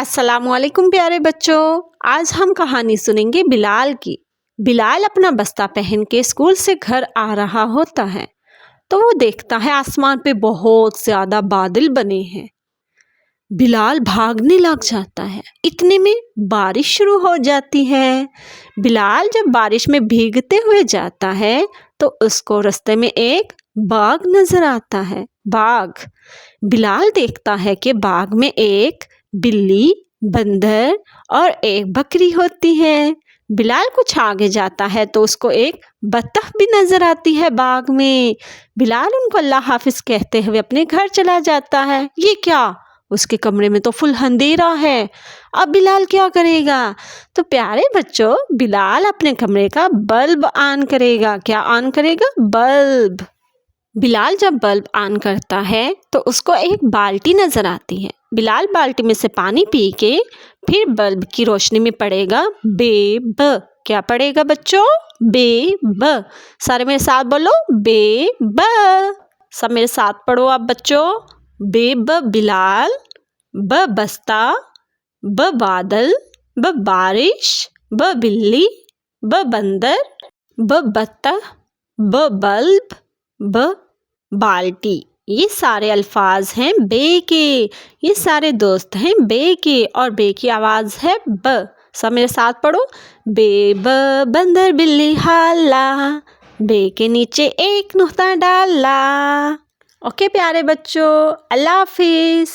अस्सलाम वालेकुम प्यारे बच्चों। आज हम कहानी सुनेंगे बिलाल की। बिलाल अपना बस्ता पहन के स्कूल से घर आ रहा होता है तो वो देखता है आसमान पे बहुत ज़्यादा बादल बने हैं। बिलाल भागने लग जाता है। इतने में बारिश शुरू हो जाती है। बिलाल जब बारिश में भीगते हुए जाता है तो उसको रास्ते में एक बाग नजर आता है। बाघ। बिलाल देखता है कि बाग में एक बिल्ली, बंदर और एक बकरी होती है। बिलाल कुछ आगे जाता है तो उसको एक बतख भी नजर आती है बाग में। बिलाल उनको अल्लाह हाफिज कहते हुए अपने घर चला जाता है। ये क्या, उसके कमरे में तो फुल अंधेरा है। अब बिलाल क्या करेगा? तो प्यारे बच्चों, बिलाल अपने कमरे का बल्ब ऑन करेगा। क्या ऑन करेगा? बल्ब। बिलाल जब बल्ब ऑन करता है तो उसको एक बाल्टी नजर आती है। बिलाल बाल्टी में से पानी पी के फिर बल्ब की रोशनी में पड़ेगा बेब। क्या पड़ेगा बच्चों? बेब। सारे मेरे साथ बोलो, बेब। सब मेरे साथ पढ़ो आप बच्चों। बेब बिलाल, ब बस्ता, ब बादल, ब बारिश, ब बिल्ली, ब बंदर, ब बत्तख, ब बल्ब, ब बाल्टी। ये सारे अल्फाज हैं बे के। ये सारे दोस्त हैं बे के और बे की आवाज़ है ब। सब मेरे साथ पढ़ो। बे ब बंदर बिल्ली हल्ला, बे के नीचे एक नुक्ता डाला। ओके प्यारे बच्चों, अल्लाह हाफिज़।